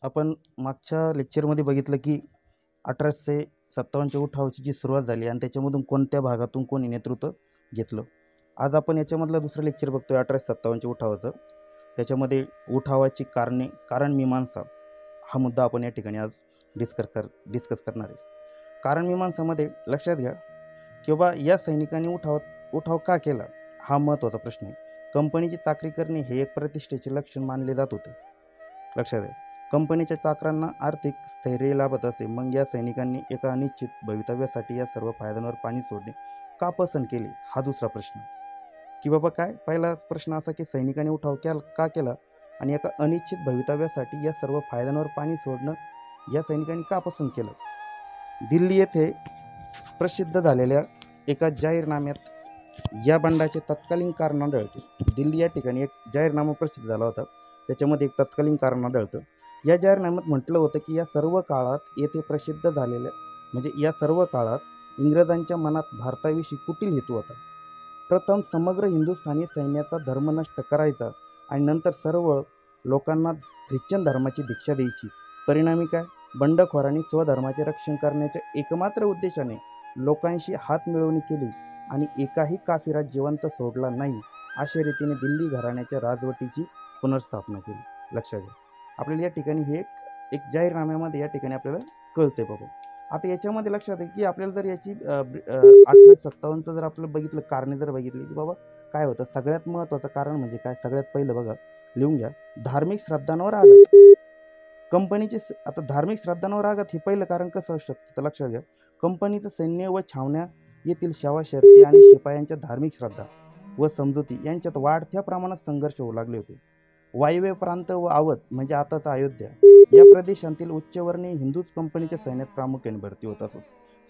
आपण मागच्या लेक्चरमध्ये बघितलं की 1857च्या उठावाची जी सुरुवात झाली आणि त्याच्यामधून कोणत्या भागातून कोणी नेतृत्व घेतलं. आज आपण याच्यामधलं दुसरं लेक्चर बघतोय 1857च्या उठावाचं. त्याच्यामध्ये उठावाची कारण मीमांसा हा मुद्दा आपण या ठिकाणी आज डिस्कस करणार आहे. कारण मीमांसामध्ये लक्षात घ्या की बाबा या सैनिकांनी उठाव का केला हा महत्त्वाचा प्रश्न आहे. कंपनीची चाकरी करणे हे एक प्रतिष्ठेचे लक्षण मानले जात होते. लक्षात आहे, कंपनीच्या चाकरांना आर्थिक स्थैर्य लाभत असे. मग या सैनिकांनी एका अनिश्चित भवितव्यासाठी या सर्व फायद्यांवर पाणी सोडणे का पसंत केले हा दुसरा प्रश्न. की बाबा काय पहिला प्रश्न असा की सैनिकांनी उठाव का केला आणि एका अनिश्चित भवितव्यासाठी या सर्व फायद्यांवर पाणी सोडणं या सैनिकांनी का पसंत केलं. दिल्ली येथे प्रसिद्ध झालेल्या एका जाहीरनाम्यात या बंडाचे तत्कालीन कारण आढळते. दिल्ली या ठिकाणी एक जाहीरनामा प्रसिद्ध झाला होता, त्याच्यामध्ये एक तत्कालीन कारण आढळतं. या जाहीरनाम्यात म्हटलं होतं की या सर्व काळात येथे प्रसिद्ध झालेल्या या सर्व काळात इंग्रजांच्या मनात भारताविषयी कुटील हेतू होता. प्रथम समग्र हिंदुस्थानी सैन्याचा धर्म नष्ट करायचा आणि नंतर सर्व लोकांना ख्रिश्चन धर्माची दीक्षा द्यायची. परिणामी काय, बंडखोरांनी स्वधर्माचे रक्षण करण्याच्या एकमात्र उद्देशाने लोकांशी हात मिळवणी केली आणि एकाही काफिरात जिवंत सोडला नाही. अशा रीतीने दिल्ली घराण्याच्या राजवटीची पुनर्स्थापना केली. लक्षात घ्या, आपल्याला या ठिकाणी हे एक जाहीरनाम्यामध्ये या ठिकाणी आपल्याला कळतंय बाबा. आता याच्यामध्ये लक्षात आहे की आपल्याला जर याची 1857चं जर आपलं बघितलं कारणे जर बघितली की बाबा काय होतं, सगळ्यात महत्त्वाचं कारण म्हणजे काय, सगळ्यात पहिलं बघा लिहून घ्या, धार्मिक श्रद्धांवर आघात. कंपनीचे आता धार्मिक श्रद्धांवर आघात हे पहिलं कारण कसं असू शकतं तर लक्षात घ्या, कंपनीचं सैन्य व छावण्या येथील सेवा शर्ती आणि शिपायांच्या धार्मिक श्रद्धा व समजुती यांच्यात वाढत्या प्रमाणात संघर्ष होऊ लागले होते. वायव्य प्रांत व अवध म्हणजे आताचा अयोध्या या प्रदेशांतील उच्चवर्णीय हिंदूच कंपनीच्या सैन्यात प्रामुख्याने भरती होत असत.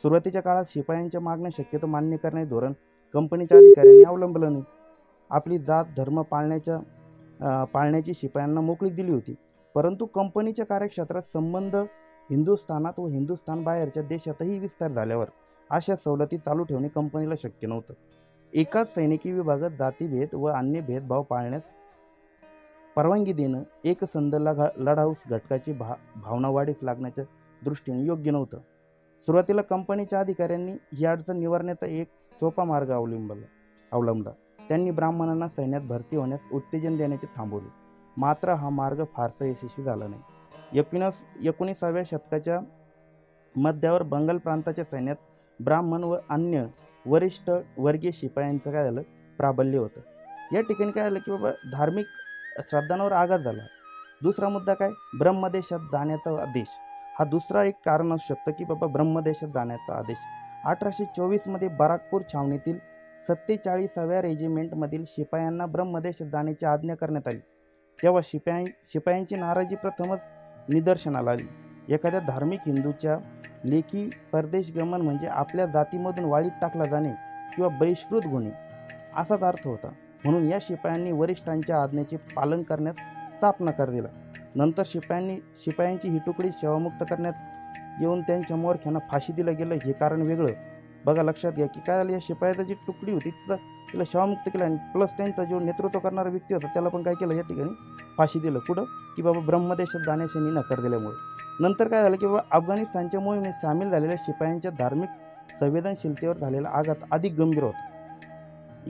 सुरुवातीच्या काळात शिपायांच्या मागण्या शक्यतो मान्य करण्याचे धोरण कंपनीच्या अधिकाऱ्यांनी अवलंबलं नाही. आपली जात धर्म पाळण्याची शिपायांना मोकळीक दिली होती. परंतु कंपनीच्या कार्यक्षेत्रात संबंध हिंदुस्थानात व हिंदुस्थान बाहेरच्या देशातही विस्तार झाल्यावर अशा सवलती चालू ठेवणे कंपनीला शक्य नव्हतं. एकाच सैनिकी विभागात जातीभेद व अन्य भेदभाव पाळण्यास परवानगी देणं एकसंध लढाऊ घटकाची भावना वाढीस लागण्याच्या दृष्टीने योग्य नव्हतं. सुरुवातीला कंपनीच्या अधिकाऱ्यांनी ही अडचण निवारण्याचा एक सोपा मार्ग अवलंबला. त्यांनी ब्राह्मणांना सैन्यात भरती होण्यास उत्तेजन देण्याचे थांबवले. मात्र हा मार्ग फारसा यशस्वी झाला नाही. 19व्या शतकाच्या मध्यावर बंगाल प्रांताच्या सैन्यात ब्राह्मण व अन्य वरिष्ठ वर्गीय शिपायांचं काय झालं, प्राबल्य होतं. या ठिकाणी काय झालं की बाबा धार्मिक श्रद्धांवर आघात झाला. दुसरा मुद्दा काय, ब्रह्मदेशात जाण्याचा आदेश हा दुसरा एक कारण असू शकतं की बाबा ब्रह्मदेशात जाण्याचा आदेश. 1824 बराकपूर छावणीतील 47व्या रेजिमेंटमधील शिपायांना ब्रह्मदेशात जाण्याची आज्ञा करण्यात आली. तेव्हा शिपायांची नाराजी प्रथमच निदर्शनाला आली. एखाद्या धार्मिक हिंदूच्या लेखी परदेशगमन म्हणजे आपल्या जातीमधून वाळीत टाकला जाणे किंवा बहिष्कृत होणे असाच अर्थ होता. म्हणून या शिपायांनी वरिष्ठांच्या आज्ञेचे पालन करण्यास साफ नकार दिला. नंतर शिपायांची ही तुकडी सेवामुक्त करण्यात येऊन त्यांच्या मोरख्यांना फाशी दिलं गेलं, हे कारण वेगळं. बघा लक्षात घ्या की काय झालं, या शिपायाची जी तुकडी होती तिला सेवामुक्त केलं आणि प्लस त्यांचा जो नेतृत्व करणारा व्यक्ती होता त्याला पण काय केलं, या ठिकाणी फाशी दिलं. कुठं की बाबा ब्रह्मदेशात जाण्यास यांनी नकार दिल्यामुळे. नंतर काय झालं की बाबा अफगाणिस्तानच्या मोहिमेत सामील झालेल्या शिपायांच्या धार्मिक संवेदनशीलतेवर झालेला आघात अधिक गंभीर होता.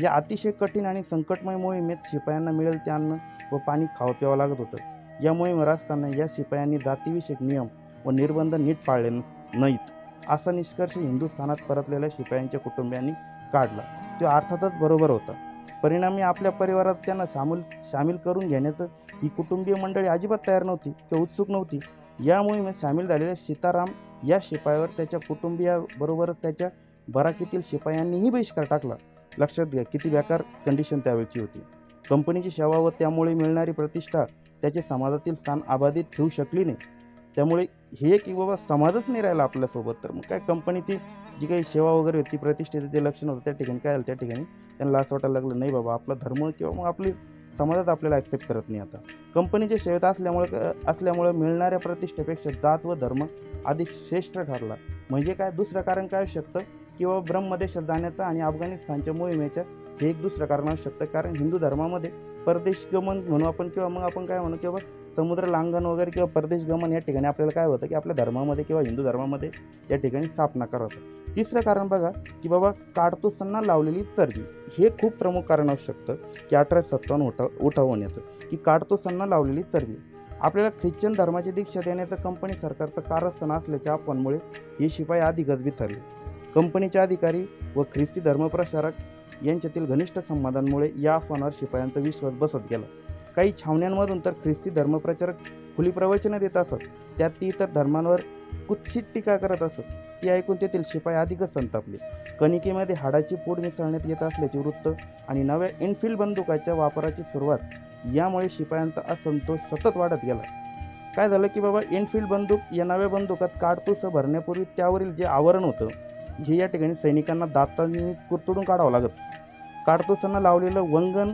या अतिशय कठीण आणि संकटमय मोहिमेत शिपायांना मिळेल ते अन्न व पाणी खावं प्यावं लागत होतं. या मोहिमेवर असताना या शिपायांनी जातीविषयक नियम व निर्बंध नीट पाळले नाहीत असा निष्कर्ष हिंदुस्थानात परतलेल्या शिपायांच्या कुटुंबियांनी काढला. तो अर्थातच बरोबर होता. परिणामी आपल्या परिवारात त्यांना सामील करून घेण्याचं ही कुटुंबीय मंडळी अजिबात तयार नव्हती किंवा उत्सुक नव्हती. या मोहिमेत सामील झालेल्या सीताराम या शिपायावर त्याच्या कुटुंबियाबरोबरच त्याच्या बराकीतील शिपायांनीही बहिष्कार टाकला. लक्षात घ्या किती बेकार कंडिशन त्यावेळची होती. कंपनीची सेवा व त्यामुळे मिळणारी प्रतिष्ठा त्याचे समाजातील स्थान अबाधित ठेवू शकली नाही. त्यामुळे हे की बाबा समाजच नाही राहिला आपल्यासोबत, तर मग काय कंपनीची जी काही सेवा वगैरे होती, प्रतिष्ठेचं जे लक्षण होतं त्या ठिकाणी काय झालं, त्या ठिकाणी त्यांना असं वाटायला लागलं नाही बाबा आपला धर्म किंवा मग आपली समाजात आपल्याला ॲक्सेप्ट करत नाही. आता कंपनीच्या सेवेत असल्यामुळे मिळणाऱ्या प्रतिष्ठेपेक्षा जात व धर्म अधिक श्रेष्ठ ठरला. म्हणजे काय, दुसरं कारण काय असू शकतं किंवा ब्रह्मदेशात जाण्याचं आणि अफगाणिस्तानच्या मोहिमेच्या हे एक दुसरं कारण असू शकतं. कारण हिंदू धर्मामध्ये परदेशगमन म्हणू आपण किंवा मग आपण काय म्हणू किंवा समुद्र लांघन वगैरे किंवा परदेश गमन या ठिकाणी आपल्याला काय होतं की आपल्या धर्मामध्ये किंवा हिंदू धर्मामध्ये या ठिकाणी साप नकार होतं. तिसरं कारण बघा की बाबा काडतुसांना लावलेली चरबी, हे खूप प्रमुख कारण असू शकतं की 1857 उठाव होण्याचं, की काडतुसांना लावलेली चरबी. आपल्याला ख्रिश्चन धर्माची दीक्षा देण्याचं कंपनी सरकारचं कारस्थान असल्याच्या अफवांमुळे हे शिपाई अधिक गजबीत ठरले. कंपनीचे अधिकारी व ख्रिस्ती धर्मप्रसारक यांच्यातील घनिष्ठ संवादांमुळे या अफवांवर शिपायांचा विश्वास बसत गेला. काही छावण्यांमधून तर ख्रिस्ती धर्मप्रचारक खुली प्रवचनं देत असत, त्यात ती इतर धर्मांवर कुत्सित टीका करत असत. ती ऐकून तेथील शिपाई अधिकच संतापले. कणिकेमध्ये हाडाची पूड मिसळण्यात येत असल्याचे वृत्त आणि नव्या इनफिल्ड बंदुकाच्या वापराची सुरुवात यामुळे शिपायांचा असंतोष सतत वाढत गेला. काय झालं की बाबा इनफिल्ड बंदूक या नव्या बंदुकात काडतुसं भरण्यापूर्वी त्यावरील जे आवरण होतं हे या ठिकाणी सैनिकांना दातांनी कुरतडून काढावं लागत. काडतुसांना लावलेलं वंगण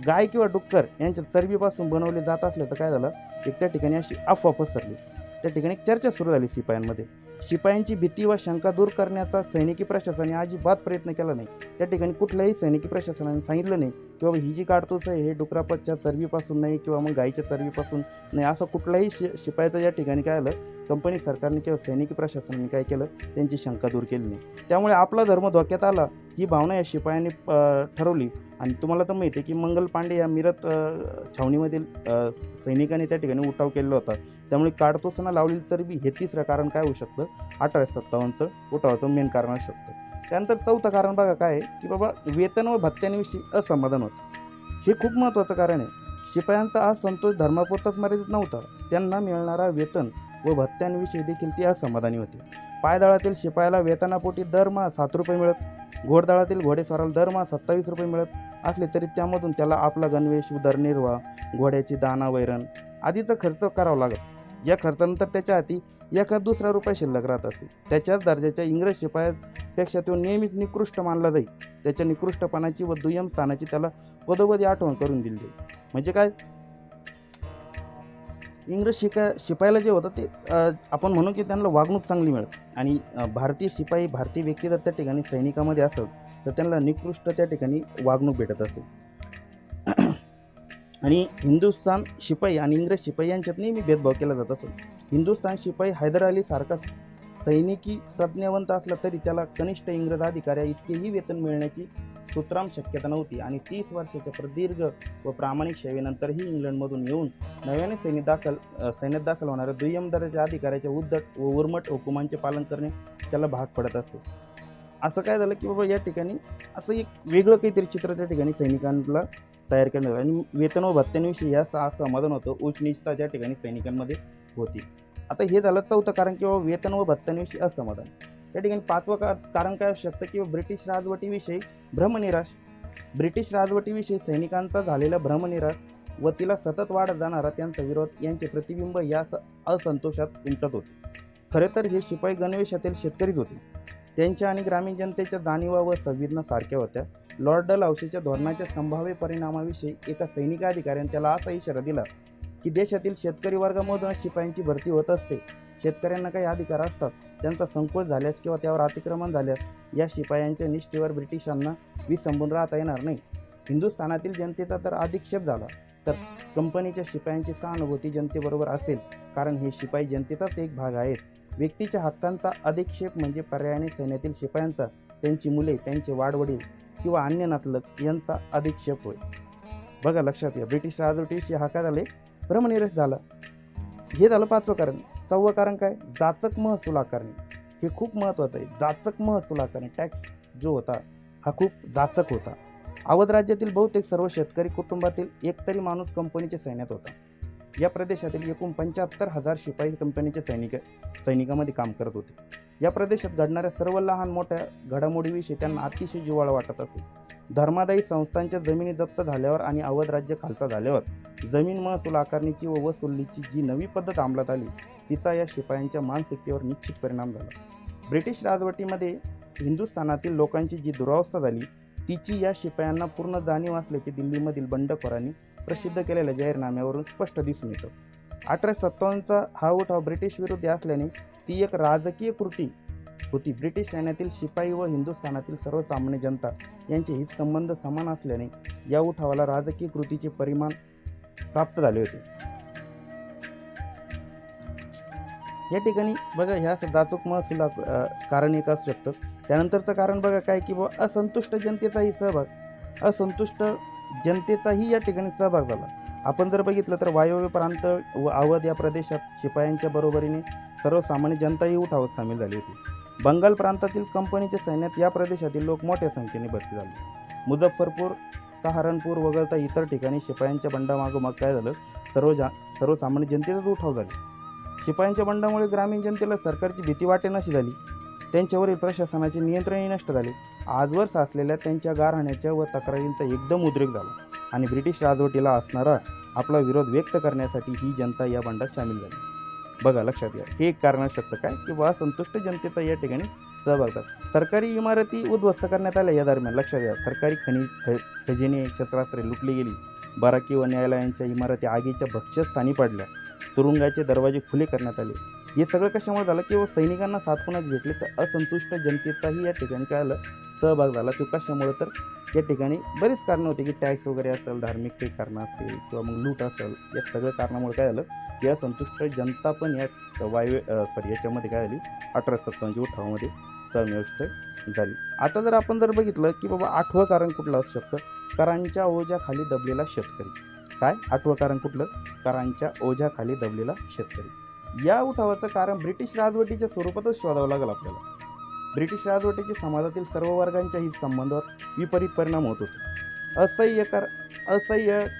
गाय किंवा डुक्कर यांच्या चरबीपासून बनवले जात असल्याचं काय झालं, एक त्या ठिकाणी अशी अफवा पसरली. त्या ठिकाणी एक चर्चा सुरू झाली शिपायांमध्ये. शिपायांची भीती व शंका दूर करण्याचा सैनिकी प्रशासनाने अजिबात प्रयत्न केला नाही. त्या ठिकाणी कुठल्याही सैनिकी प्रशासनाने सांगितलं नाही की बाबा ही जी काडतूस आहे हे डुकराच्या चरबीपासून नाही किंवा मग गायीच्या चरबीपासून नाही, असं कुठलाही शिपायाचं या ठिकाणी काय आलं, कंपनी सरकारने किंवा सैनिकी प्रशासनाने काय केलं, त्यांची शंका दूर केली नाही. त्यामुळे आपला धर्म धोक्यात आला ही भावना या शिपायांनी ठरवली. आणि तुम्हाला तर माहिती आहे की मंगल पांडे या मिरत छावणीमधील सैनिकांनी त्या ठिकाणी उठाव केलेला होता. त्यामुळे काडतुसांना लावलेली चरबी हे तिसरं कारण काय होऊ शकतं, 1857चं उठावाचं मेन कारण असू शकतं. त्यानंतर चौथं कारण बघा काय आहे की बाबा वेतन व भत्त्यांविषयी असमाधान होतं. हे खूप महत्त्वाचं कारण आहे. शिपायांचा असंतोष धर्मापुरताच मर्यादित नव्हता, त्यांना मिळणारा वेतन व भत्त्यांविषयी देखील ते असमाधानी होते. पायदळातील शिपायाला वेतनापोटी दरमहा 7 रुपये मिळत, घोडदळातील घोडेस्वाराला दरमहा 27 रुपये मिळत असले तरी त्यामधून त्याला आपला गणवेश, उदरनिर्वाह, घोड्याची दाना, वैरण आदीचा खर्च करावा लागत. या खर्चानंतर त्याच्या हाती एखाद दुसरा रुपया शिल्लक राहत असे. त्याच्याच दर्जाच्या इंग्रज शिपायापेक्षा तो नेहमीच निकृष्ट मानला जाई. त्याच्या निकृष्टपणाची व दुय्यम स्थानाची त्याला पदोपदी आठवण करून दिली जाईल. म्हणजे काय, इंग्रज शिपायाला जे होतं ते आपण म्हणू की त्यांना वागणूक चांगली मिळत आणि भारतीय शिपाई, भारतीय व्यक्ती जर त्या ठिकाणी सैनिकामध्ये असत तर त्यांना निकृष्ट त्या ठिकाणी वागणूक भेटत असेल. आणि हिंदुस्थान शिपाई आणि इंग्रज शिपाई यांच्यात नेहमी भेदभाव केला जात असेल. हिंदुस्थान शिपाई हैदर अली सारखा सैनिकी प्रज्ञावंत असला तरी त्याला कनिष्ठ इंग्रज अधिकाऱ्या इतकेही वेतन मिळण्याची सुतराम शक्यता नव्हती. आणि 30 वर्षाच्या प्रदीर्घ व प्रामाणिक सेवेनंतरही इंग्लंडमधून येऊन नव्याने सैन्यात दाखल होणाऱ्या दुय्यम दर्जाच्या अधिकाऱ्याच्या उद्धट व उर्मट हुकुमांचे पालन करणे त्याला भाग पडत असते. असं काय झालं की बाबा या ठिकाणी असं एक वेगळं काहीतरी चित्र त्या ठिकाणी सैनिकांना तयार करण्यात आणि वेतन व भत्त्यांविषयी या समाधान होतं, उच्चनीचता ज्या ठिकाणी सैनिकांमध्ये होती. आता हे झालं चौथं कारण किंवा वेतन व भत्त्यांविषयी असमाधान. या ठिकाणी 5वं कारण काय असू शकतं किंवा ब्रिटिश राजवटीविषयी भ्रमनिराश. ब्रिटिश राजवटीविषयी सैनिकांचा झालेला भ्रमनिराश व तिला सतत वाढत जाणारा त्यांचा विरोध यांचे प्रतिबिंब या असंतोषात उमटत होते. खरे तर हे शिपाई गणवेशातील शेतकरीच होते. त्यांच्या आणि ग्रामीण जनतेच्या जाणीवा व संवेदना सारख्या होत्या. लॉर्ड डलहौसीच्या धोरणाच्या संभाव्य परिणामाविषयी एका सैनिकाधिकाऱ्याने त्याला असा इशारा दिला की देशातील शेतकरी वर्गामधूनच शिपायांची भरती होत असते. शेतकऱ्यांना काही अधिकार असतात, त्यांचा संकोच झाल्यास किंवा त्यावर अतिक्रमण झाल्यास या शिपायांच्या निष्ठेवर ब्रिटिशांना विसंबून राहता येणार नाही. हिंदुस्थानातील जनतेचा तर अधिक्षेप झाला तर कंपनीच्या शिपायांची सहानुभूती जनतेबरोबर असेल, कारण हे शिपाई जनतेचाच एक भाग आहेत. व्यक्तीच्या हक्कांचा अधिक्षेप म्हणजे पर्यायाने सैन्यातील शिपायांचा, त्यांची मुले, त्यांचे वाडवडील किंवा अन्य नातलग यांचा अधिक्षेप होय. बघा लक्षात घ्या, ब्रिटिश राजवटीविषयी हा काय झाले, भ्रमनिराश झाला. हे झालं 5वं कारण. 6वं कारण काय, जाचक महसूल आकारणे. हे खूप महत्त्वाचं आहे. जाचक महसूल आकारणे, टॅक्स जो होता हा खूप जाचक होता. अवध राज्यातील बहुतेक सर्व शेतकरी कुटुंबातील एकतरी माणूस कंपनीच्या सैन्यात होता. या प्रदेशातील एकूण 75,000 शिपाई कंपनीच्या सैनिकामध्ये काम करत होते. या प्रदेशात घडणाऱ्या सर्व लहान मोठ्या घडामोडीविषयी त्यांना अतिशय जिव्हाळा वाटत असे. धर्मादायी संस्थांच्या जमिनी जप्त झाल्यावर आणि अवध राज्य खालसा झाल्यावर जमीन महसूल आकारणीची व वसुलीची जी नवी पद्धत अंमलात आली तिचा या शिपायांच्या मानसिकतेवर निश्चित परिणाम झाला. ब्रिटिश राजवटीमध्ये हिंदुस्थानातील लोकांची जी दुरावस्था झाली तिची या शिपायांना पूर्ण जाणीव असल्याचे दिल्लीमधील बंडखोरांनी प्रसिद्ध केलेल्या जाहीरनाम्यावरून स्पष्ट दिसून येतं. 1857चा हा उठाव ब्रिटिश विरोधी असल्याने ती एक राजकीय कृती होती. ब्रिटिश सैन्यातील शिपाई व हिंदुस्थानातील सर्वसामान्य जनता यांचे हितसंबंध समान असल्याने या उठावाला राजकीय कृतीचे परिमाण प्राप्त झाले होते. या ठिकाणी बघा ह्या जाचूक महसूल कारण एक असू शकतं. त्यानंतरचं कारण बघा काय की बाबा असंतुष्ट जनतेचाही या ठिकाणी सहभाग झाला. आपण जर बघितलं तर वायव्य प्रांत व अवध या प्रदेशात शिपायांच्या बरोबरीने सर्वसामान्य जनताही उठावात सामील झाली होती. बंगाल प्रांतातील कंपनीच्या सैन्यात या प्रदेशातील लोक मोठ्या संख्येने भरती झाले. मुझफ्फरपूर, सहारनपूर वगळता इतर ठिकाणी शिपायांच्या बंडामागोमाग काय झालं, सर्वसामान्य जनतेचाच उठाव झाले. शिपायांच्या बंडामुळे ग्रामीण जनतेला सरकारची भीती वाटेनाशी झाली. त्यांच्यावरील प्रशासनाचे नियंत्रणही नष्ट झाले. आजवर साचलेल्या त्यांच्या गारहाण्याच्या व तक्रारींचा एकदम उद्रेक झाला आणि ब्रिटिश राजवटीला असणारा आपला विरोध व्यक्त करण्यासाठी ही जनता या बंडात सामील झाली. बघा लक्षात घ्या, हे एक कारण असू शकतं काय की असंतुष्ट जनतेचा या ठिकाणी सहभाग झाला. सरकारी इमारती उद्ध्वस्त करण्यात आल्या. या दरम्यान लक्षात घ्या, सरकारी खजिने, शस्त्रास्त्रे लुटली गेली. बाराकी व न्यायालयांच्या इमारती आगीच्या भक्ष्यस्थानी पडल्या. तुरुंगाचे दरवाजे खुले करण्यात आले. हे सगळं कशामुळे झालं की सैनिकांना साथपणात भेटले. तर असंतुष्ट जनतेचाही या ठिकाणी काय झालं, सहभाग झाला. तो कशामुळे, तर या ठिकाणी बरीच कारणं होती की टॅक्स वगैरे असेल, धार्मिक काही कारणं असतील किंवा मग लूट असेल. या सगळ्या कारणामुळे काय झालं की असंतुष्ट जनता पण या याच्यामध्ये काय झाली, 1857 उठावामध्ये समाविष्ट झाली. आता जर आपण बघितलं की बाबा 8वं कारण कुठलं असू शकतं, करांच्या ओझ्याखाली दबलेला शेतकरी. काय 8वं कारण कुठलं, करांच्या ओझ्याखाली दबलेला शेतकरी. या उठावाचं कारण ब्रिटिश राजवटीच्या स्वरूपातच शोधावं लागेल आपल्याला. ब्रिटिश राजवटीचे समाजातील सर्व वर्गांच्या हितसंबंधावर विपरीत परिणाम होत होते. असह्य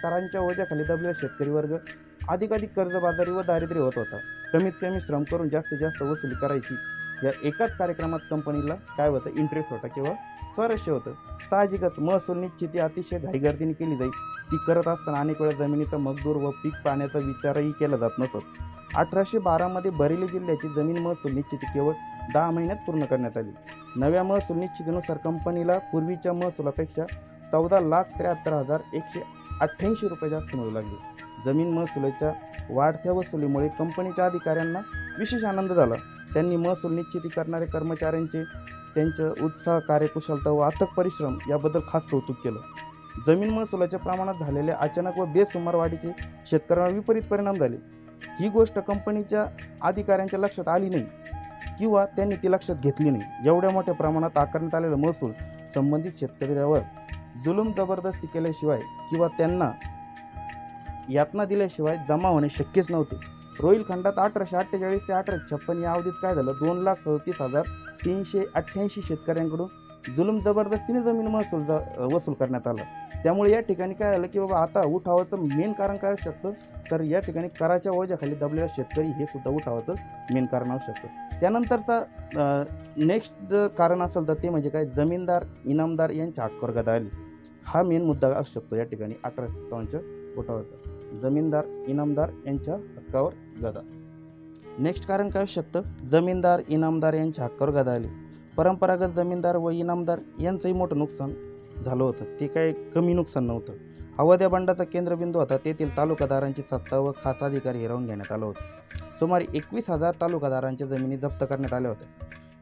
करांच्या ओझ्याखाली दबलेला शेतकरी वर्ग अधिकाधिक कर्जबाजारी व दारिद्र्य होत होता. कमीत कमी श्रम करून जास्तीत जास्त वसुली करायची या एकाच कार्यक्रमात कंपनीला काय होतं, इंटरेस्ट होता किंवा स्वारस्य होतं. साहजिकच महसूल निश्चिती अतिशय घाईगर्दीने केली जाईल. ती करत असताना अनेक वेळा जमिनीचा मजदूर व पीक पाण्याचा विचारही केला जात नसत. 1812 बरेली जिल्ह्याची जमीन महसूल निश्चिती केवळ 10 महिन्यात पूर्ण करण्यात आली. नव्या महसूल निश्चितीनुसार कंपनीला पूर्वीच्या महसुलापेक्षा 14,73,188 रुपये जास्त मिळू लागले. जमीन महसुलाच्या वाढत्या वसुलीमुळे कंपनीच्या अधिकाऱ्यांना विशेष आनंद झाला. त्यांनी महसूल निश्चिती करणाऱ्या कर्मचाऱ्यांचे त्यांचं उत्साह, कार्यकुशलता व अथक परिश्रम याबद्दल खास कौतुक केलं. जमीन महसुलाच्या प्रमाणात झालेल्या अचानक व बेसुमार वाढीचे शेतकऱ्यांवर विपरीत परिणाम झाले. ही गोष्ट कंपनीच्या अधिकाऱ्यांच्या लक्षात आली नाही किंवा त्यांनी ती लक्षात घेतली नाही. एवढ्या मोठ्या प्रमाणात आकारण्यात आलेला महसूल संबंधित शेतकऱ्यावर जुलूम जबरदस्ती केल्याशिवाय किंवा त्यांना यातना दिल्याशिवाय जमा होणे शक्यच नव्हते. रोहिलखंडात 1848 ते 1856 या अवधीत काय झालं, 2,37,388 शेतकऱ्यांकडून जुलूम जबरदस्तीने जमीन महसूल वसूल करण्यात आला. त्यामुळे या ठिकाणी काय झालं की बाबा आता उठावाचं मेन कारण काय असू शकतं, तर या ठिकाणी कराच्या ओझ्याखाली दबलेला शेतकरी हे सुद्धा उठावाचं मेन कारण असू शकतं. त्यानंतरचा नेक्स्ट कारण असेल तर ते म्हणजे काय, जमीनदार इनामदार यांच्या हक्कावर गदा आली. हा मेन मुद्दा असू शकतो या ठिकाणी 1857 उठावाचा. जमीनदार इनामदार यांच्या हक्कावर गदा. नेक्स्ट कारण काय असू शकतं, जमीनदार इनामदार यांच्या हक्कावर गदा आली. परंपरागत जमीनदार व इनामदार यांचंही मोठं नुकसान झालं होतं. ते काय कमी नुकसान नव्हतं. अवध या बंडाचा केंद्रबिंदू होता. तेथील तालुकादारांची सत्ता व खास अधिकार हिरावून घेण्यात आलं होतं. सुमारे 21,000 तालुकादारांच्या जमिनी जप्त करण्यात आल्या होत्या.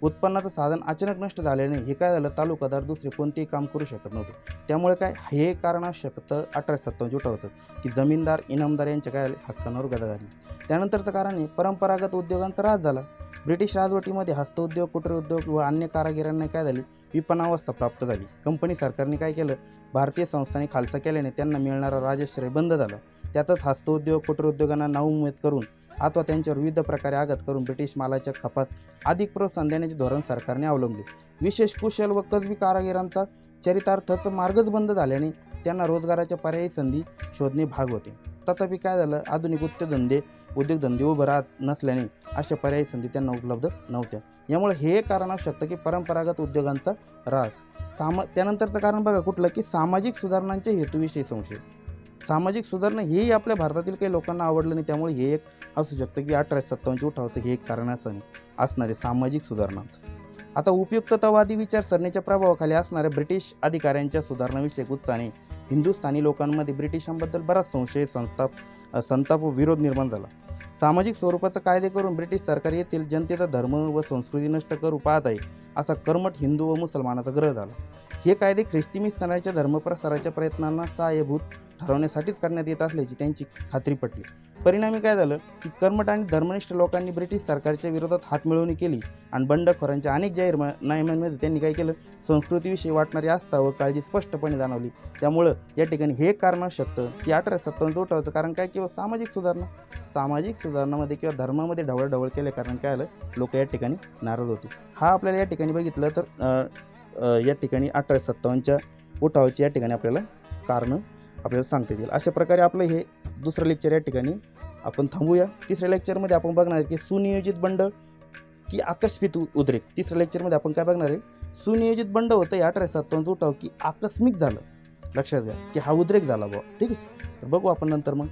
उत्पन्नाचं साधन अचानक नष्ट झाल्याने हे काय झालं, तालुकादार दुसरे कोणतेही काम करू शकत नव्हते. त्यामुळे काय हे कारण असू शकतं 1857 उठावाचं की जमीनदार इनामदार यांच्या काय हक्कांवर गदा झाली. त्यानंतरचं कारण आहे परंपरागत उद्योगांचा ऱ्हास झाला. ब्रिटिश राजवटीमध्ये हस्तउद्योग, कुटीरोद्योग व अन्य कारागिरांना काय झाली, विपन्नावस्था प्राप्त झाली. कंपनी सरकारने काय केलं, भारतीय संस्थांनी खालसा केल्याने त्यांना मिळणारा राजश्रय बंद झाला. त्यातच हस्तउद्योग, कुटीरोद्योगांना नाउमेद करून अथवा त्यांच्यावर विविध प्रकारे आघात करून ब्रिटिश मालाच्या खपास अधिक प्रोत्साहन देण्याचे धोरण सरकारने अवलंबले. विशेष कुशल व कसबी कारागिरांचा चरितार्थाचा मार्गच बंद झाल्याने त्यांना रोजगाराच्या पर्यायी संधी शोधणे भाग होते. तथापि काय झालं, आधुनिक उद्योगधंदे उभं राहत नसल्याने अशा पर्यायी संधी त्यांना उपलब्ध नव्हत्या. यामुळे हे कारण असू शकतं की परंपरागत उद्योगांचा ऱ्हास. त्यानंतरचं कारण बघा कुठलं, की सामाजिक सुधारणांच्या हेतूविषयी संशय. सामाजिक सुधारणा हेही आपल्या भारतातील काही लोकांना आवडलं नाही. त्यामुळे हे एक असू शकतं की 1857 उठावाचं हे एक कारण असणारे सामाजिक सुधारणांचं. आता उपयुक्ततावादी विचारसरणीच्या प्रभावाखाली असणाऱ्या ब्रिटिश अधिकाऱ्यांच्या सुधारणाविषयक उत्साहाने हिंदुस्थानी लोकांमध्ये ब्रिटिशांबद्दल बराच संशय, संताप व विरोध निर्माण झाला. सामाजिक स्वरूपाचा कायदे करून ब्रिटिश सरकार येथील जनतेचा धर्म व संस्कृती नष्ट करू पाहत आहे असा कर्मठ हिंदू व मुसलमानाचा ग्रह झाला. हे कायदे ख्रिस्ती मिशनरीच्या धर्मप्रसाराच्या प्रयत्नांना सहाय्यभूत ठरवण्यासाठीच करण्यात येत असल्याची त्यांची खात्री पटली. परिणामी काय झालं की कर्मठ आणि धर्मनिष्ठ लोकांनी ब्रिटिश सरकारच्या विरोधात हातमिळवणी केली आणि बंडखोरांच्या अनेक जाहीरनाम्यांमध्ये त्यांनी काय केलं, संस्कृतीविषयी वाटणारी आस्था व काळजी स्पष्टपणे जाणवली. त्यामुळं या ठिकाणी हे एक कारण असू शकतं की 1857 उठावाचं कारण काय, किंवा सामाजिक सुधारणामध्ये किंवा धर्मामध्ये ढवळाढवळ केल्या कारण काय आलं, लोक या ठिकाणी नाराज होते. हा आपल्याला या ठिकाणी बघितलं तर या ठिकाणी 1857च्या उठावाची या ठिकाणी आपल्याला कारणं आपल्याला सांगता येतील. अशा प्रकारे आपलं हे दुसरं लेक्चर या ठिकाणी आपण थांबूया. तिसऱ्या लेक्चरमध्ये आपण बघणार आहे की सुनियोजित बंड की आकस्मिक उद्रेक. तिसऱ्या लेक्चरमध्ये आपण काय बघणार आहे, सुनियोजित बंड होतं 1857 उठाव की आकस्मिक झालं, लक्षात घ्या की हा उद्रेक झाला बुवा. ठीक आहे, तर बघू आपण नंतर मग.